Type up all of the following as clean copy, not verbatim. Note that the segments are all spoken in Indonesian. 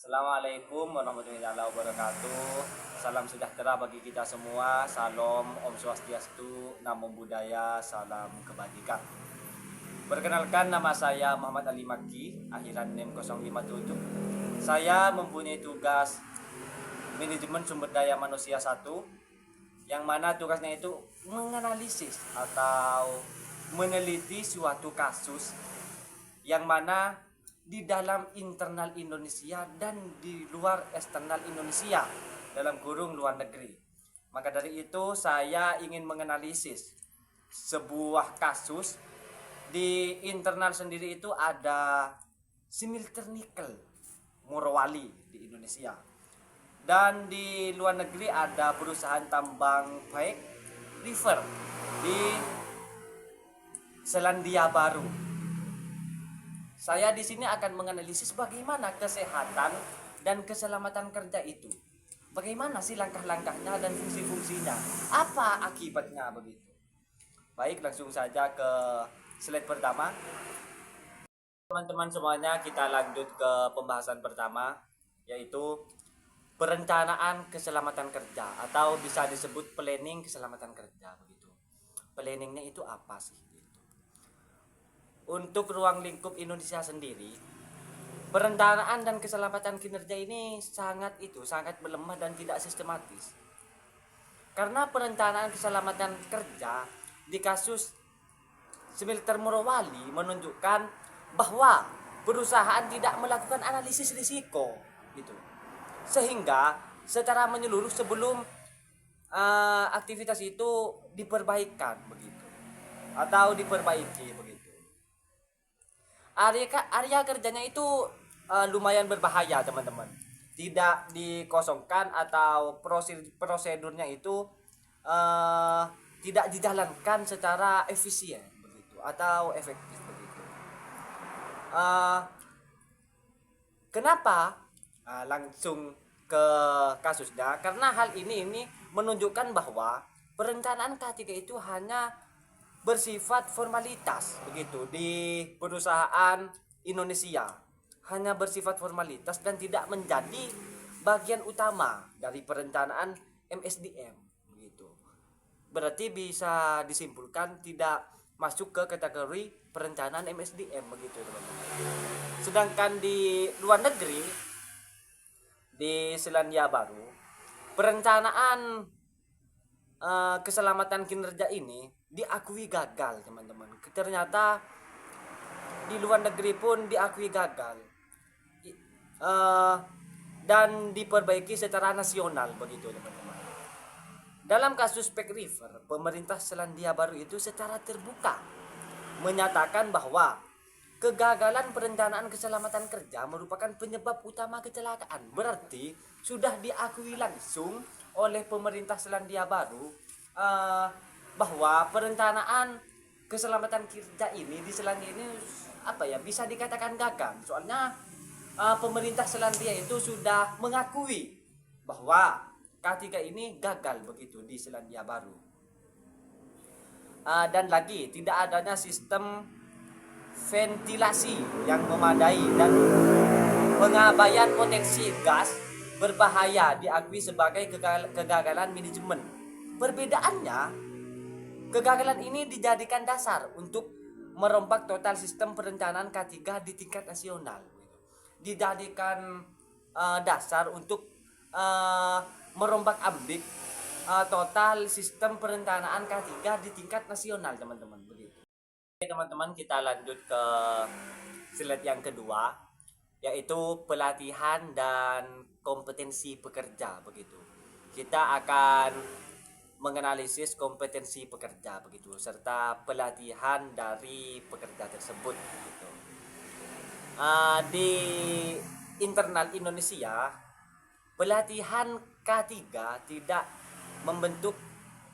Assalamualaikum warahmatullahi wabarakatuh. Salam sejahtera bagi kita semua. Salam Om Swastiastu, Namo Buddhaya, salam kebajikan. Perkenalkan, nama saya Muhammad Ali Maki, akhiran NIM 057. Saya mempunyai tugas manajemen sumber daya manusia 1, yang mana tugasnya itu menganalisis atau meneliti suatu kasus yang mana di dalam internal Indonesia dan di luar eksternal Indonesia, dalam kurung luar negeri. Maka dari itu saya ingin menganalisis sebuah kasus. Di internal sendiri itu ada smelter nikel Morowali di Indonesia, dan di luar negeri ada perusahaan tambang Pike River di Selandia Baru. Saya di sini akan menganalisis bagaimana kesehatan dan keselamatan kerja itu. Bagaimana sih langkah-langkahnya dan fungsi-fungsinya? Apa akibatnya begitu? Baik, langsung saja ke slide pertama. Teman-teman semuanya, kita lanjut ke pembahasan pertama, yaitu perencanaan keselamatan kerja atau bisa disebut planning keselamatan kerja begitu. Planningnya itu apa sih? Untuk ruang lingkup Indonesia sendiri, perencanaan dan keselamatan kinerja ini sangat melemah dan tidak sistematis. Karena perencanaan keselamatan kerja di kasus smelter Morowali menunjukkan bahwa perusahaan tidak melakukan analisis risiko gitu. Sehingga secara menyeluruh sebelum aktivitas itu diperbaikan begitu atau diperbaiki begitu. Area kerjanya itu lumayan berbahaya, teman-teman. Tidak dikosongkan atau prosedurnya itu tidak dijalankan secara efisien begitu atau efektif begitu. Kenapa? Langsung ke kasusnya. Karena hal ini menunjukkan bahwa perencanaan K3 itu hanya bersifat formalitas begitu di perusahaan Indonesia, hanya bersifat formalitas dan tidak menjadi bagian utama dari perencanaan MSDM begitu. Berarti bisa disimpulkan tidak masuk ke kategori perencanaan MSDM begitu, teman-teman. Sedangkan di luar negeri, di Selandia Baru, perencanaan keselamatan kinerja ini diakui gagal, teman-teman. Ternyata di luar negeri pun diakui gagal dan diperbaiki secara nasional begitu, teman-teman. Dalam kasus Pike River, pemerintah Selandia Baru itu secara terbuka menyatakan bahwa kegagalan perencanaan keselamatan kerja merupakan penyebab utama kecelakaan. Berarti sudah diakui langsung oleh pemerintah Selandia Baru bahwa perencanaan keselamatan kerja ini di Selandia ini bisa dikatakan gagal. Soalnya pemerintah Selandia itu sudah mengakui bahwa K3 ini gagal begitu di Selandia Baru. Dan lagi tidak adanya sistem ventilasi yang memadai dan pengabaian potensi gas berbahaya diakui sebagai kegagalan manajemen. Perbedaannya, kegagalan ini dijadikan dasar untuk merombak total sistem perencanaan K3 di tingkat nasional. Dijadikan dasar untuk merombak ambik total sistem perencanaan K3 di tingkat nasional, teman-teman. Begitu. Oke, teman-teman, kita lanjut ke slide yang kedua, yaitu pelatihan dan kompetensi pekerja begitu. Kita akan menganalisis kompetensi pekerja begitu serta pelatihan dari pekerja tersebut begitu. Di internal Indonesia, pelatihan K3 tidak membentuk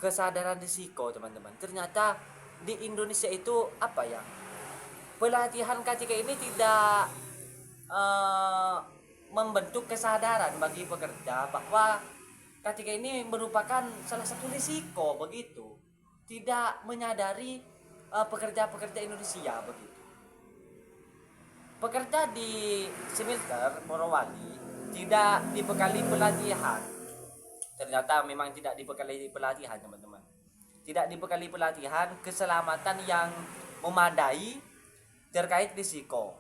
kesadaran risiko, teman-teman. Ternyata di Indonesia itu pelatihan K3 ini tidak membentuk kesadaran bagi pekerja bahwa K3 ini merupakan salah satu risiko begitu. Tidak menyadari pekerja-pekerja Indonesia begitu. Pekerja di smelter Morowali tidak dibekali pelatihan. Ternyata memang tidak dibekali pelatihan, teman-teman. Tidak dibekali pelatihan keselamatan yang memadai terkait risiko,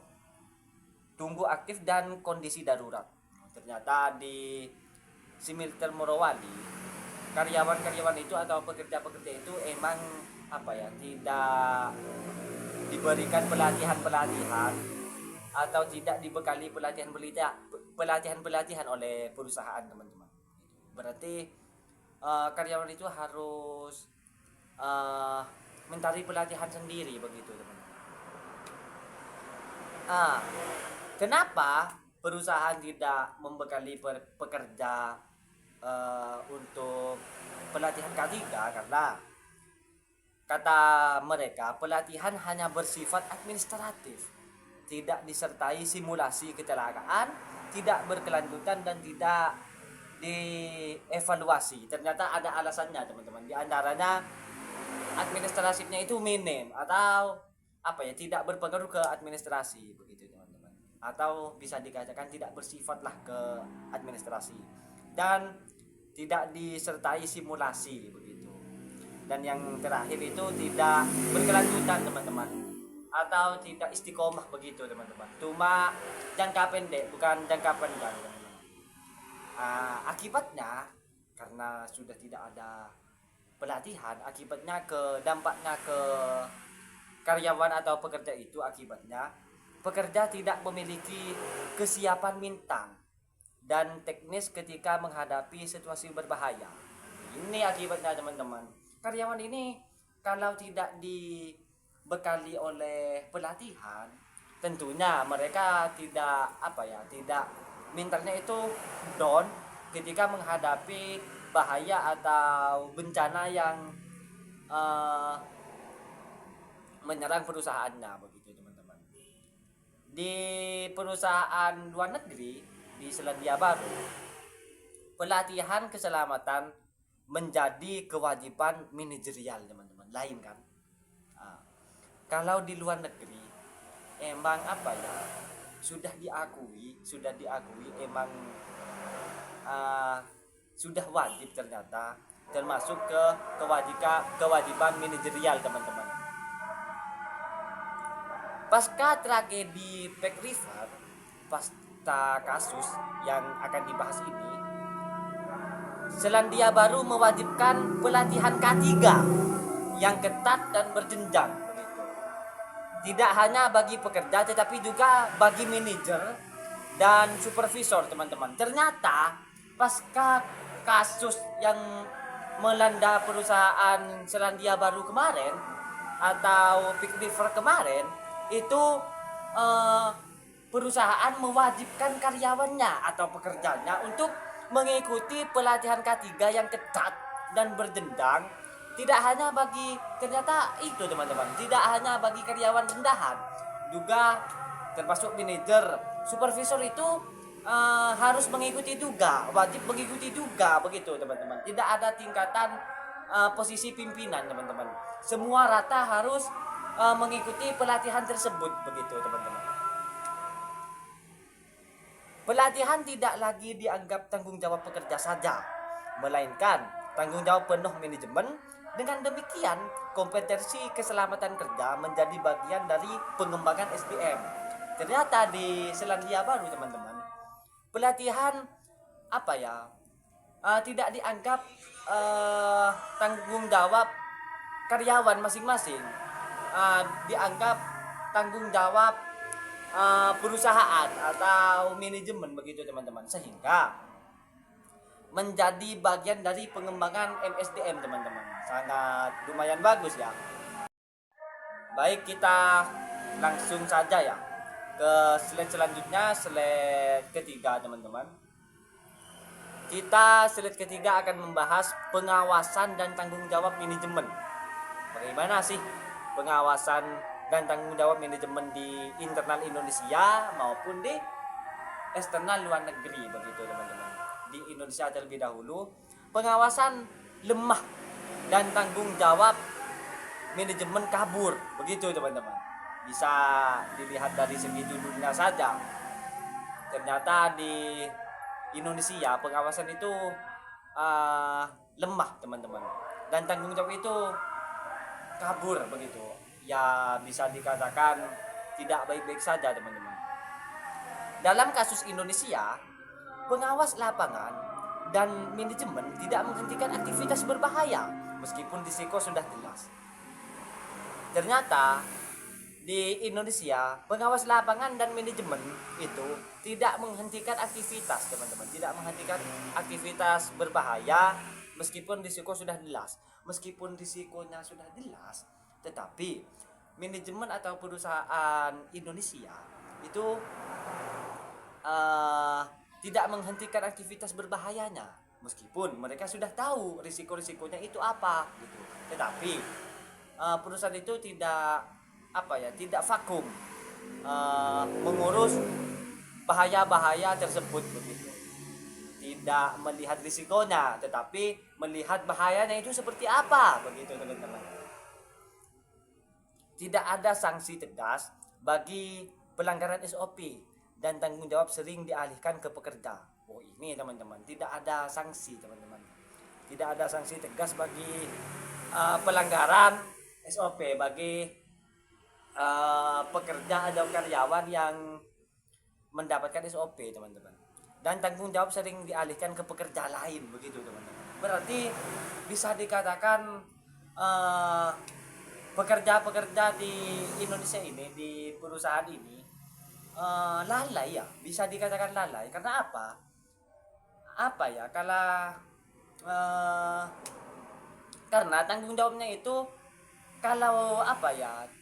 tunggu aktif dan kondisi darurat. Ternyata di Similter Morowali, karyawan-karyawan itu atau pekerja-pekerja itu emang tidak diberikan pelatihan-pelatihan atau tidak dibekali pelatihan-pelatihan oleh perusahaan, teman-teman. Berarti karyawan itu harus mencari pelatihan sendiri begitu, teman-teman. Kenapa perusahaan tidak membekali pekerja untuk pelatihan K3? Karena kata mereka pelatihan hanya bersifat administratif, tidak disertai simulasi kecelakaan, tidak berkelanjutan dan tidak dievaluasi. Ternyata ada alasannya, teman-teman. Di antaranya administratifnya itu minim atau tidak berpengaruh ke administrasi begitu, teman-teman. Atau bisa dikatakan tidak bersifatlah ke administrasi dan tidak disertai simulasi begitu. Dan yang terakhir itu tidak berkelanjutan, teman-teman, atau tidak istiqomah begitu, teman-teman. Cuma jangka pendek, bukan jangka panjang, teman-teman. Akibatnya karena sudah tidak ada pelatihan, akibatnya dampaknya ke karyawan atau pekerja itu, akibatnya pekerja tidak memiliki kesiapan mental dan teknis ketika menghadapi situasi berbahaya. Ini akibatnya, teman-teman. Karyawan ini kalau tidak dibekali oleh pelatihan, tentunya mereka tidak mentalnya itu down ketika menghadapi bahaya atau bencana yang menyerang perusahaannya begitu, teman-teman. Di perusahaan luar negeri di Selandia Baru, pelatihan keselamatan menjadi kewajiban manajerial, teman-teman. Lain kan? Kalau di luar negeri emang sudah diakui emang sudah wajib, ternyata termasuk ke kewajiban manajerial, teman-teman. Pasca tragedi Peck River, pasca kasus yang akan dibahas ini, Selandia Baru mewajibkan pelatihan K3 yang ketat dan berjenjang begitu. Tidak hanya bagi pekerja tetapi juga bagi manajer dan supervisor, teman-teman. Ternyata pasca kasus yang melanda perusahaan Selandia Baru kemarin atau Peck River kemarin itu, perusahaan mewajibkan karyawannya atau pekerjanya untuk mengikuti pelatihan K3 yang ketat dan berjenjang. Tidak hanya bagi, ternyata itu, teman-teman, tidak hanya bagi karyawan rendahan, juga termasuk manajer, supervisor itu harus mengikuti juga, wajib mengikuti juga begitu, teman-teman. Tidak ada tingkatan posisi pimpinan, teman-teman. Semua rata harus mengikuti pelatihan tersebut begitu, teman-teman. Pelatihan tidak lagi dianggap tanggung jawab pekerja saja, melainkan tanggung jawab penuh manajemen. Dengan demikian, kompetensi keselamatan kerja menjadi bagian dari pengembangan SDM. Ternyata di Selandia Baru, teman-teman, pelatihan tidak dianggap tanggung jawab karyawan masing-masing, dianggap tanggung jawab perusahaan atau manajemen begitu, teman-teman, sehingga menjadi bagian dari pengembangan MSDM, teman-teman. Sangat lumayan bagus ya. Baik, kita langsung saja ya ke slide selanjutnya, slide ketiga, teman-teman. Kita slide ketiga akan membahas pengawasan dan tanggung jawab manajemen. Bagaimana sih pengawasan dan tanggung jawab manajemen di internal Indonesia maupun di eksternal luar negeri begitu, teman-teman. Di Indonesia terlebih dahulu, pengawasan lemah dan tanggung jawab manajemen kabur begitu, teman-teman. Bisa dilihat dari segi duduknya saja. Ternyata di Indonesia pengawasan itu lemah teman-teman, dan tanggung jawab itu kabur begitu ya, bisa dikatakan tidak baik-baik saja teman-teman. Dalam kasus Indonesia, pengawas lapangan dan manajemen tidak menghentikan aktivitas berbahaya meskipun risiko sudah jelas. Ternyata di Indonesia, pengawas lapangan dan manajemen itu tidak menghentikan aktivitas teman-teman, tidak menghentikan aktivitas berbahaya meskipun risiko sudah jelas. Meskipun risikonya sudah jelas, tetapi manajemen atau perusahaan Indonesia itu tidak menghentikan aktivitas berbahayanya meskipun mereka sudah tahu risiko-risikonya itu apa gitu. Tetapi perusahaan itu tidak tidak vakum mengurus bahaya-bahaya tersebut begitu. Tidak melihat risikonya, tetapi melihat bahayanya itu seperti apa begitu teman-teman. Tidak ada sanksi tegas bagi pelanggaran SOP dan tanggung jawab sering dialihkan ke pekerja. Oh ini teman-teman, tidak ada sanksi teman-teman. Tidak ada sanksi tegas bagi pelanggaran SOP bagi pekerja atau karyawan yang mendapatkan SOP teman-teman. Dan tanggung jawab sering dialihkan ke pekerja lain begitu teman-teman. Berarti bisa dikatakan pekerja-pekerja di Indonesia ini, di perusahaan ini lalai ya, bisa dikatakan lalai. Karena karena tanggung jawabnya itu kalau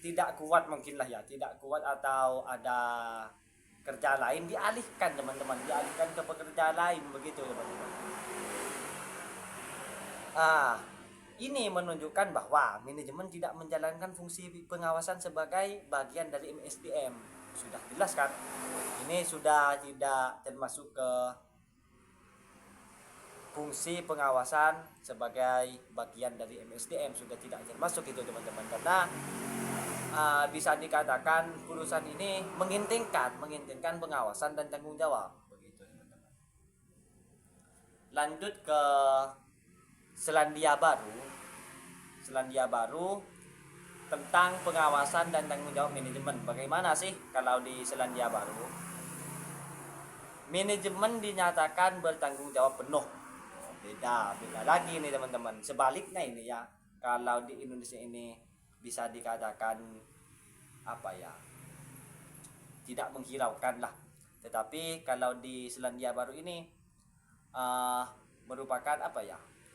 tidak kuat mungkin lah ya, tidak kuat atau ada kerja lain dialihkan teman-teman, dialihkan ke pekerja lain begitu teman-teman. Ini menunjukkan bahwa manajemen tidak menjalankan fungsi pengawasan sebagai bagian dari MSDM. Sudah jelas kan? Ini sudah tidak termasuk ke fungsi pengawasan sebagai bagian dari MSDM, sudah tidak termasuk itu teman-teman, karena bisa dikatakan perusahaan ini menginginkan pengawasan dan tanggung jawab begitu teman-teman. Lanjut ke Selandia Baru tentang pengawasan dan tanggung jawab manajemen. Bagaimana sih kalau di Selandia Baru? Manajemen dinyatakan bertanggung jawab penuh. Beda lagi nih teman-teman. Sebaliknya ini ya, kalau di Indonesia ini bisa dikatakan tidak menghiraukan lah. Tetapi kalau di Selandia Baru ini merupakan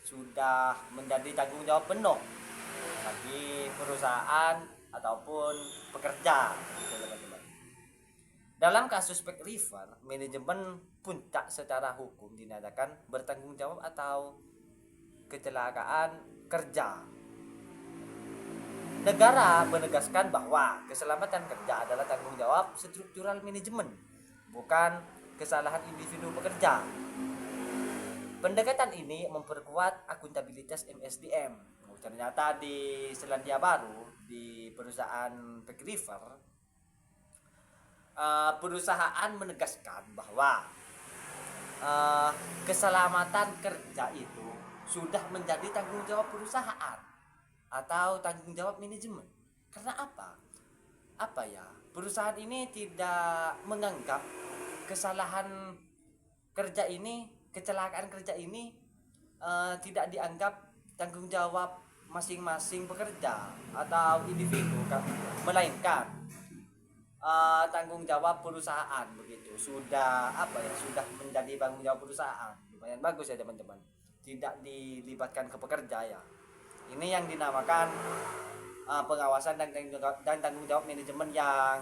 sudah menjadi tanggung jawab penuh bagi perusahaan ataupun pekerja gitu, teman-teman. Dalam kasus Pack River, manajemen puncak secara hukum dinyatakan bertanggung jawab atau kecelakaan kerja. Negara menegaskan bahwa keselamatan kerja adalah tanggung jawab struktural manajemen, bukan kesalahan individu pekerja. Pendekatan ini memperkuat akuntabilitas MSDM. Ternyata di Selandia Baru, di perusahaan Pack River, perusahaan menegaskan bahwa keselamatan kerja itu sudah menjadi tanggung jawab perusahaan atau tanggung jawab manajemen. Karena perusahaan ini tidak menganggap kesalahan kerja ini, kecelakaan kerja ini tidak dianggap tanggung jawab masing-masing pekerja atau individu, melainkan tanggung jawab perusahaan begitu. Sudah menjadi tanggung jawab perusahaan. Lumayan bagus ya teman-teman, tidak dilibatkan ke pekerja ya. Ini yang dinamakan pengawasan dan tanggung jawab manajemen yang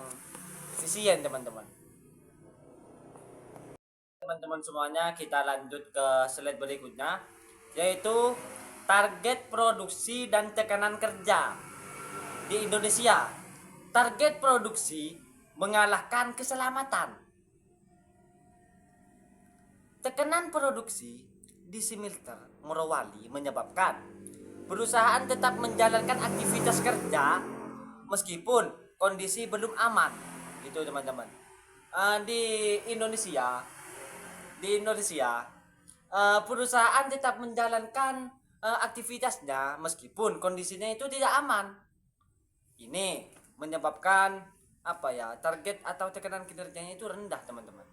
efisien teman-teman. Teman-teman semuanya, kita lanjut ke slide berikutnya, yaitu target produksi dan tekanan kerja di Indonesia. Target produksi mengalahkan keselamatan. Tekanan produksi di smelter Morowali menyebabkan perusahaan tetap menjalankan aktivitas kerja meskipun kondisi belum aman. Gitu teman-teman. Di Indonesia di Indonesia, perusahaan tetap menjalankan aktivitasnya meskipun kondisinya itu tidak aman. Ini menyebabkan target atau tekanan kinerjanya itu rendah, teman-teman.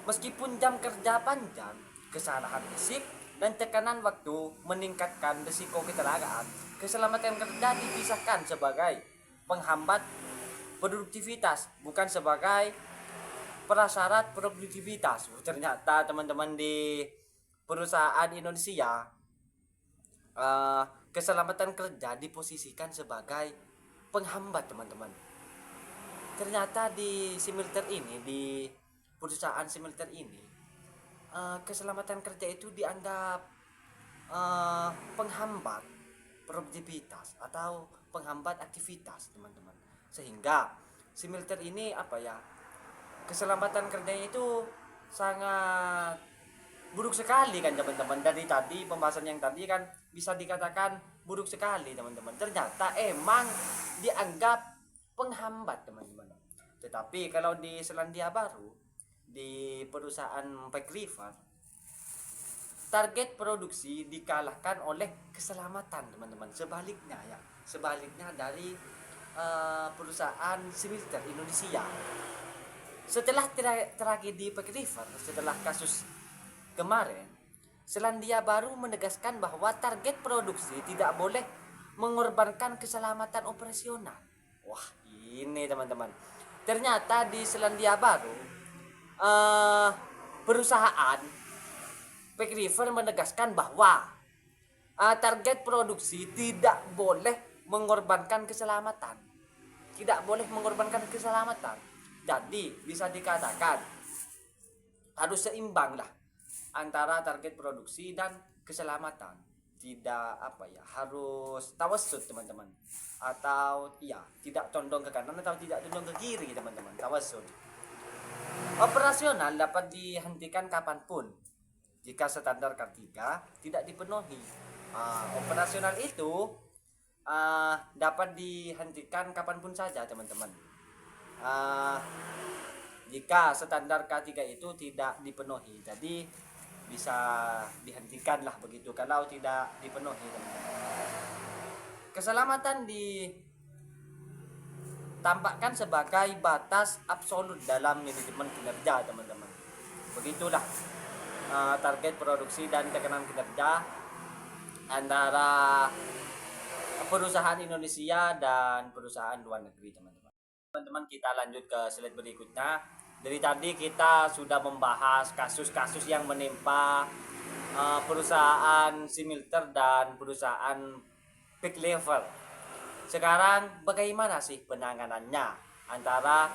Meskipun jam kerja panjang, kesalahan fisik dan tekanan waktu meningkatkan risiko kecelakaan, keselamatan kerja dipisahkan sebagai penghambat produktivitas, bukan sebagai prasyarat produktivitas. Ternyata teman-teman di perusahaan Indonesia, keselamatan kerja diposisikan sebagai penghambat, teman-teman. Ternyata di similter ini, di perusahaan similter ini, keselamatan kerja itu dianggap penghambat produktivitas atau penghambat aktivitas, teman-teman. Sehingga similter ini keselamatan kerjanya itu sangat buruk sekali kan, teman-teman. Dari tadi pembahasan yang tadi kan bisa dikatakan buruk sekali, teman-teman. Ternyata emang dianggap penghambat, teman-teman. Tetapi kalau di Selandia Baru, di perusahaan McRiver, target produksi dikalahkan oleh keselamatan, teman-teman. Sebaliknya dari perusahaan similter Indonesia. Setelah tragedi McRiver, setelah kasus kemarin, Selandia Baru menegaskan bahwa target produksi tidak boleh mengorbankan keselamatan operasional. Wah, ini teman-teman. Ternyata di Selandia Baru, perusahaan McRiver menegaskan bahwa target produksi tidak boleh mengorbankan keselamatan. Tidak boleh mengorbankan keselamatan. Jadi bisa dikatakan harus seimbang lah antara target produksi dan keselamatan. Tidak harus tawasud, teman-teman, atau tidak condong ke kanan atau tidak condong ke kiri, teman-teman. Tawasud. Operasional dapat dihentikan kapanpun jika standar K3 tidak dipenuhi. Operasional itu dapat dihentikan kapanpun saja, teman-teman. Jika standar K3 itu tidak dipenuhi, jadi bisa dihentikan lah begitu kalau tidak dipenuhi, teman-teman. Keselamatan ditampakkan sebagai batas absolut dalam manajemen kinerja, teman-teman. Begitulah target produksi dan tekanan kinerja antara perusahaan Indonesia dan perusahaan luar negeri, teman-teman. Teman-teman, kita lanjut ke slide berikutnya. Dari tadi kita sudah membahas kasus-kasus yang menimpa perusahaan similter dan perusahaan McRiver. Sekarang bagaimana sih penanganannya antara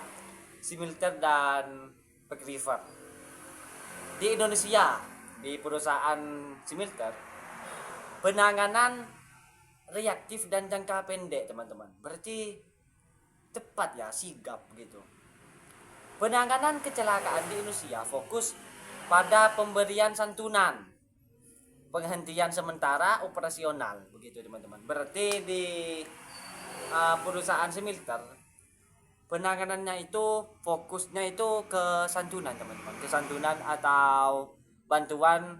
similter dan McRiver? Di Indonesia, di perusahaan similter, penanganan reaktif dan jangka pendek, teman-teman. Berarti tepat ya, sigap gitu. Penanganan kecelakaan di Indonesia fokus pada pemberian santunan, penghentian sementara operasional, begitu, teman-teman. Berarti di perusahaan similter, penanganannya itu fokusnya itu ke santunan, teman-teman, ke santunan atau bantuan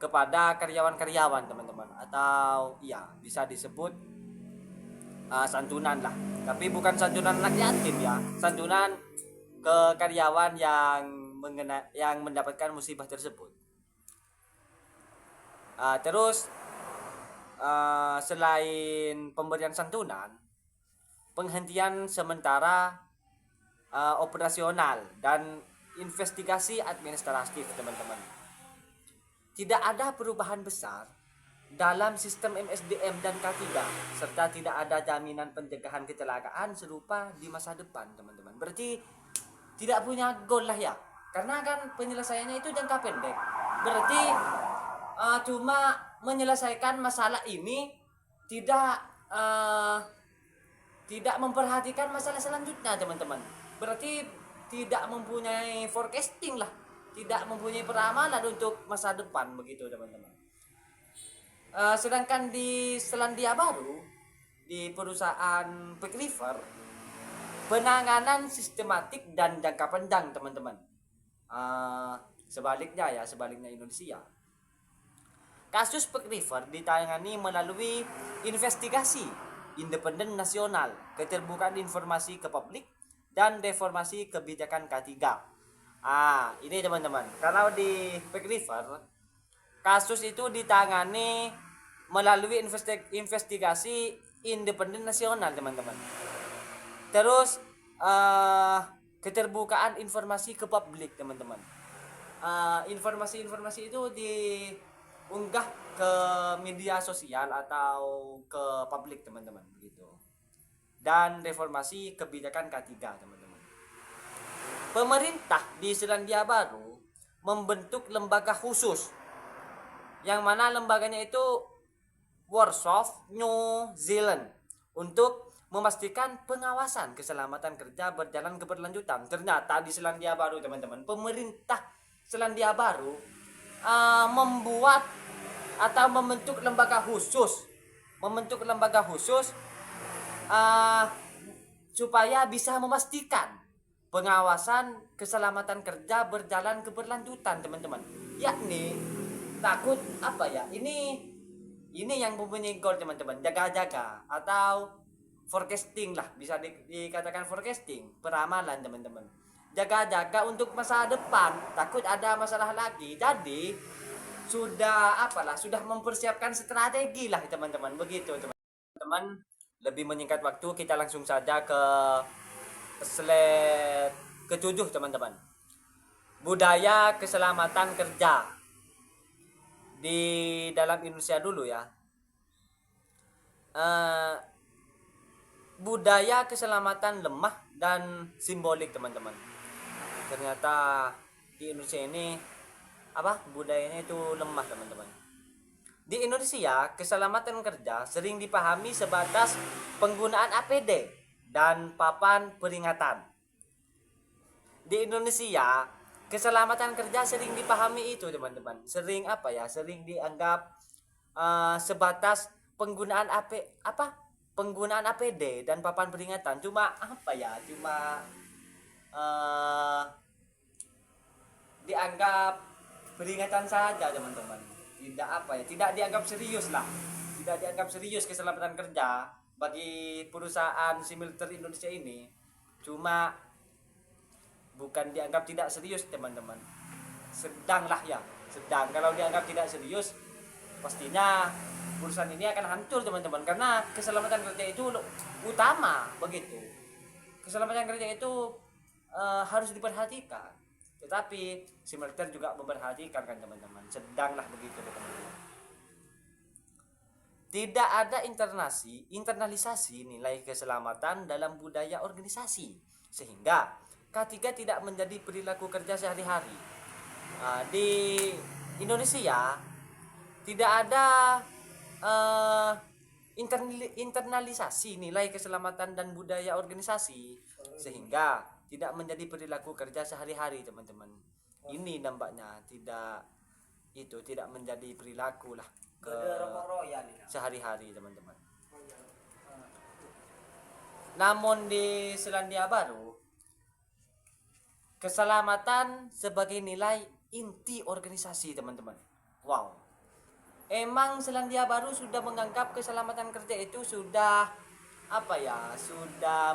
kepada karyawan-karyawan, teman-teman, atau bisa disebut santunan lah, tapi bukan santunan anak yatim ya, santunan ke karyawan yang mendapatkan musibah tersebut. Terus selain pemberian santunan, penghentian sementara operasional dan investigasi administratif, teman-teman. Tidak ada perubahan besar dalam sistem MSDM dan K3, serta tidak ada jaminan pencegahan kecelakaan serupa di masa depan, teman-teman. Berarti tidak punya goal lah ya, karena kan penyelesaiannya itu jangka pendek. Berarti cuma menyelesaikan masalah ini, tidak memperhatikan masalah selanjutnya, teman-teman. Berarti tidak mempunyai forecasting lah, tidak mempunyai peramalan untuk masa depan, begitu, teman-teman. Sedangkan di Selandia Baru, di perusahaan McRiver, penanganan sistematik dan jangka panjang, teman-teman. Sebaliknya Indonesia. Kasus Peck River ditangani melalui investigasi independen nasional, keterbukaan informasi ke publik, dan reformasi kebijakan K3. Ini teman-teman. Kalau di Peck River, kasus itu ditangani melalui investigasi independen nasional, teman-teman. Terus keterbukaan informasi ke publik, teman-teman. Informasi-informasi itu diunggah ke media sosial atau ke publik, teman-teman, begitu. Dan reformasi kebijakan K3, teman-teman. Pemerintah di Selandia Baru membentuk lembaga khusus, yang mana lembaganya itu Warsaw, New Zealand, untuk memastikan pengawasan keselamatan kerja berjalan keberlanjutan. Ternyata di Selandia Baru, teman-teman, pemerintah Selandia Baru membuat atau membentuk lembaga khusus supaya bisa memastikan pengawasan keselamatan kerja berjalan keberlanjutan, teman-teman. Yakni takut ini yang mempunyai goal, teman-teman, jaga-jaga atau forecasting lah, bisa dikatakan forecasting, peramalan, teman-teman. Jaga-jaga untuk masa depan, takut ada masalah lagi. Jadi sudah mempersiapkan strategi lah, teman-teman, begitu, teman-teman. Lebih menyingkat waktu, kita langsung saja ke slide ke-7, teman-teman. Budaya keselamatan kerja di dalam Indonesia dulu ya. Budaya keselamatan lemah dan simbolik, teman-teman. Ternyata di Indonesia ini budayanya itu lemah, teman-teman. Di Indonesia, keselamatan kerja sering dipahami sebatas penggunaan APD dan papan peringatan. Di Indonesia, keselamatan kerja sering dipahami itu, teman-teman, sering dianggap sebatas penggunaan penggunaan APD dan papan peringatan. Cuma dianggap peringatan saja, teman-teman. Tidak dianggap serius lah. Tidak dianggap serius keselamatan kerja bagi perusahaan similiter Indonesia ini. Cuma bukan dianggap tidak serius, teman-teman. Sedang. Kalau dianggap tidak serius, pastinya perusahaan ini akan hancur, teman-teman, karena keselamatan kerja itu utama, begitu. Keselamatan kerja itu harus diperhatikan. Tetapi si militer juga memperhatikan, kan, teman-teman. Sedanglah begitu, teman-teman. Tidak ada internalisasi nilai keselamatan dalam budaya organisasi, sehingga K3 tidak menjadi perilaku kerja sehari-hari. Di Indonesia tidak ada internalisasi nilai keselamatan dan budaya organisasi, sehingga tidak menjadi perilaku kerja sehari-hari, teman-teman. Ini dampaknya tidak menjadi perilaku lah ke sehari-hari, teman-teman. Namun di Selandia Baru, keselamatan sebagai nilai inti organisasi, teman-teman. Wow. Emang Selandia Baru sudah menganggap keselamatan kerja itu sudah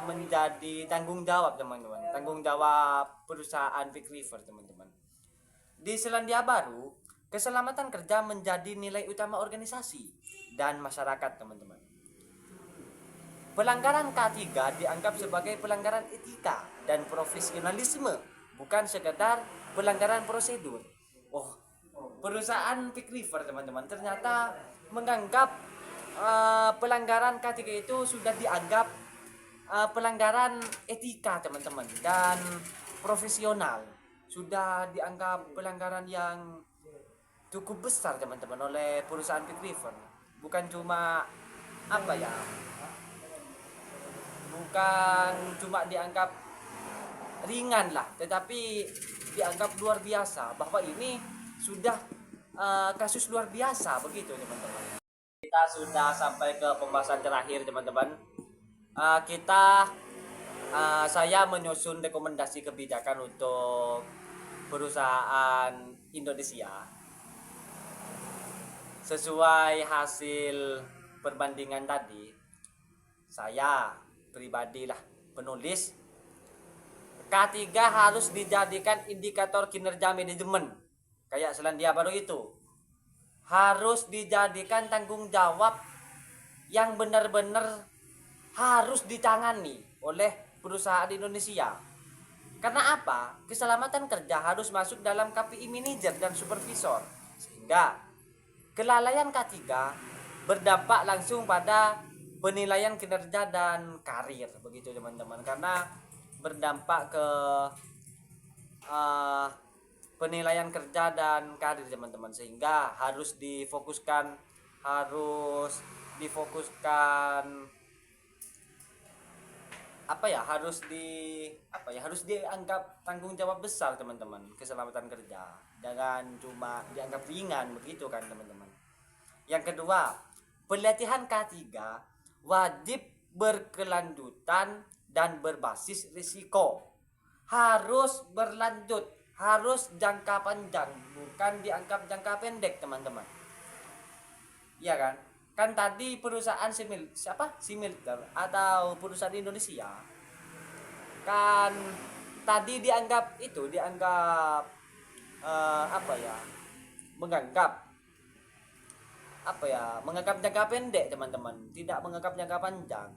menjadi tanggung jawab, teman-teman. Tanggung jawab perusahaan Peck River, teman-teman. Di Selandia Baru, keselamatan kerja menjadi nilai utama organisasi dan masyarakat, teman-teman. Pelanggaran K3 dianggap sebagai pelanggaran etika dan profesionalisme, bukan sekedar pelanggaran prosedur. Perusahaan Peck River, teman-teman, ternyata menganggap pelanggaran K3 itu sudah dianggap pelanggaran etika, teman-teman, dan profesional. Sudah dianggap pelanggaran yang cukup besar, teman-teman, oleh perusahaan Peck River. Bukan cuma bukan cuma dianggap ringan lah, tetapi dianggap luar biasa, bahwa ini sudah kasus luar biasa, begitu, teman-teman. Kita sudah sampai ke pembahasan terakhir, teman-teman. Kita saya menyusun rekomendasi kebijakan untuk perusahaan Indonesia sesuai hasil perbandingan tadi. Saya pribadilah penulis, K3 harus dijadikan indikator kinerja manajemen kayak Selandia Baru itu. Harus dijadikan tanggung jawab yang benar-benar harus ditangani oleh perusahaan Indonesia. Karena apa? Keselamatan kerja harus masuk dalam KPI manajer dan supervisor. Sehingga kelalaian K3 berdampak langsung pada penilaian kinerja dan karir, begitu teman-teman. Karena berdampak ke penilaian kerja dan karir teman-teman, sehingga harus difokuskan harus dianggap tanggung jawab besar teman-teman. Keselamatan kerja jangan cuma dianggap ringan begitu kan teman-teman. Yang kedua, pelatihan K3 wajib berkelanjutan dan berbasis risiko. Harus berlanjut, harus jangka panjang, bukan dianggap jangka pendek teman-teman. Iya kan? Kan tadi perusahaan Similter atau perusahaan Indonesia kan tadi dianggap menganggap jangka pendek teman-teman, tidak menganggap jangka panjang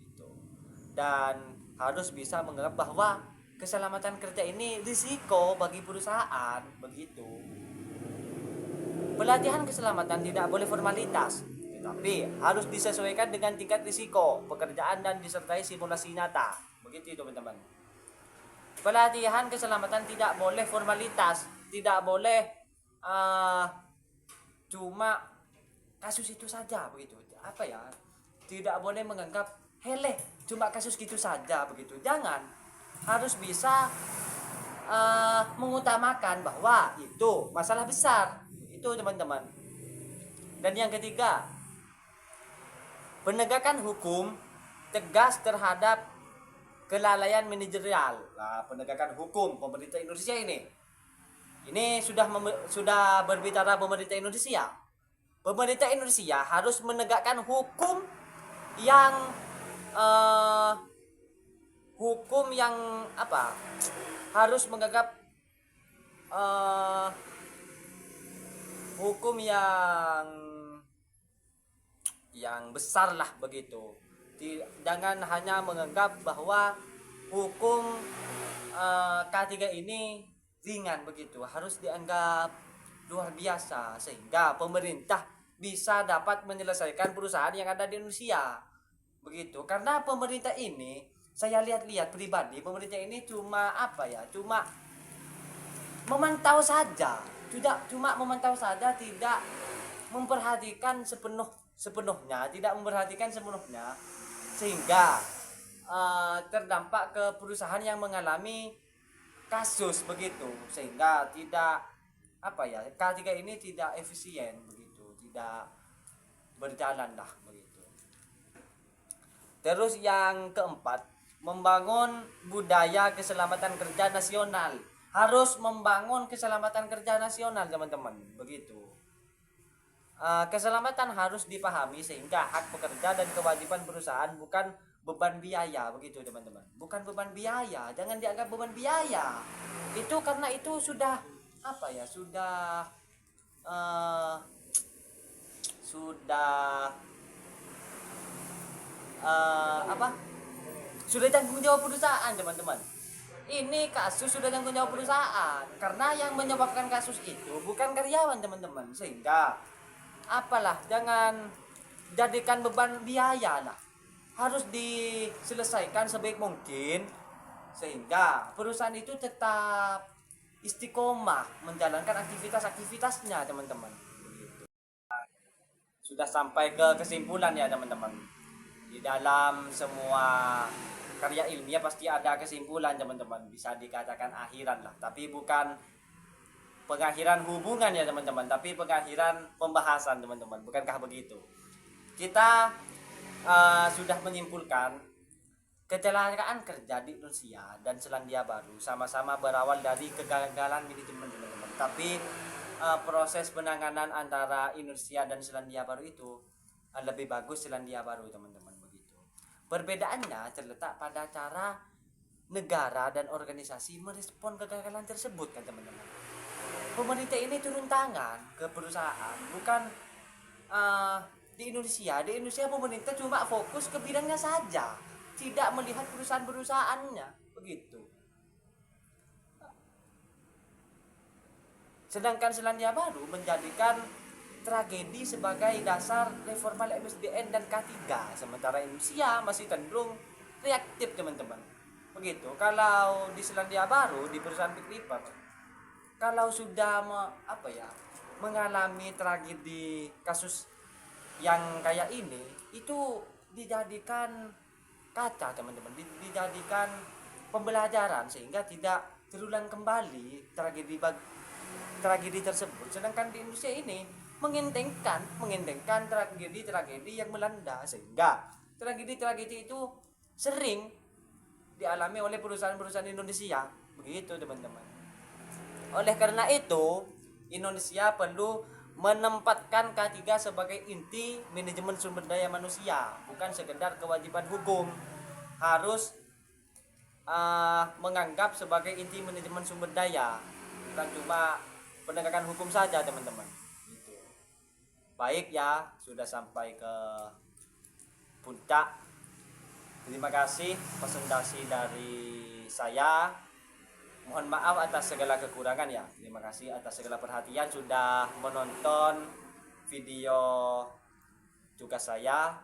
gitu. Dan harus bisa menganggap bahwa keselamatan kerja ini risiko bagi perusahaan begitu. Pelatihan keselamatan tidak boleh formalitas, tetapi harus disesuaikan dengan tingkat risiko pekerjaan dan disertai simulasi nyata. Begitu teman-teman. Pelatihan keselamatan tidak boleh formalitas, tidak boleh cuma kasus itu saja begitu. Tidak boleh menganggap hele cuma kasus gitu saja begitu. Jangan, harus bisa mengutamakan bahwa itu masalah besar. Itu teman-teman. Dan yang ketiga, penegakan hukum tegas terhadap kelalaian manajerial. Nah, penegakan hukum pemerintah Indonesia ini sudah berbicara pemerintah Indonesia. Pemerintah Indonesia harus menegakkan hukum yang harus menganggap hukum yang besar lah begitu. Jangan hanya menganggap bahwa hukum K3 ini ringan begitu, harus dianggap luar biasa sehingga pemerintah bisa dapat menyelesaikan perusahaan yang ada di Indonesia begitu. Karena pemerintah ini, saya lihat pribadi, pemerintah ini cuma memantau saja, tidak memperhatikan sepenuhnya, sehingga terdampak ke perusahaan yang mengalami kasus begitu, sehingga K3 ini tidak efisien begitu, tidak berjalan lah begitu. Terus yang keempat, membangun budaya keselamatan kerja nasional. Harus membangun keselamatan kerja nasional teman-teman begitu. Keselamatan harus dipahami sehingga hak pekerja dan kewajiban perusahaan bukan beban biaya begitu teman-teman. Bukan beban biaya, jangan dianggap beban biaya. Itu karena itu sudah sudah tanggung jawab perusahaan teman-teman. Ini kasus sudah tanggung jawab perusahaan karena yang menyebabkan kasus itu bukan karyawan teman-teman, sehingga jangan jadikan beban biaya lah, harus diselesaikan sebaik mungkin sehingga perusahaan itu tetap istiqomah menjalankan aktivitasnya teman-teman. Sudah sampai ke kesimpulan ya teman-teman. Di dalam semua karya ilmiah pasti ada kesimpulan teman-teman, bisa dikatakan akhiran lah, tapi bukan pengakhiran hubungan ya teman-teman, tapi pengakhiran pembahasan teman-teman. Bukankah begitu? Kita sudah menyimpulkan Kecelakaan kerja di Indonesia dan Selandia Baru sama-sama berawal dari kegagalan manajemen, teman-teman. Tapi proses penanganan antara Indonesia dan Selandia Baru itu lebih bagus Selandia Baru, teman-teman, begitu. Perbedaannya terletak pada cara negara dan organisasi merespon kegagalan tersebut, kan, teman-teman. Pemerintah ini turun tangan ke perusahaan, bukan di Indonesia. Di Indonesia pemerintah cuma fokus ke bidangnya saja, tidak melihat perusahaan-perusahaannya, begitu. Sedangkan Selandia Baru menjadikan tragedi sebagai dasar reforma MSDN dan K3, sementara Indonesia masih cenderung reaktif, teman-teman. Begitu. Kalau di Selandia Baru, di perusahaan Big River, kalau sudah mengalami tragedi kasus yang kayak ini, itu dijadikan kaca, teman-teman, dijadikan pembelajaran sehingga tidak terulang kembali tragedi tersebut. Sedangkan di Indonesia ini mengentengkan tragedi yang melanda, sehingga tragedi itu sering dialami oleh perusahaan-perusahaan Indonesia, begitu, teman-teman. Oleh karena itu, Indonesia perlu menempatkan K3 sebagai inti manajemen sumber daya manusia, bukan sekedar kewajiban hukum. Harus menganggap sebagai inti manajemen sumber daya, bukan cuma penegakan hukum saja, teman-teman. Gitu. Baik ya, sudah sampai ke puncak. Terima kasih presentasi dari saya. Mohon maaf atas segala kekurangan ya. Terima kasih atas segala perhatian sudah menonton video tugas saya.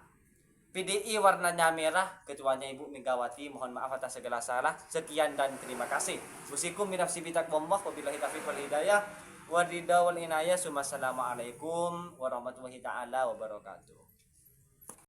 PDI warnanya merah, ketuanya Ibu Megawati. Mohon maaf atas segala salah. Sekian dan terima kasih. Usikum minafsi bitak bombah. Wabillahi taufiq wal hidayah. Wadida wal inayah. Assalamualaikum warahmatullahi taala wabarakatuh.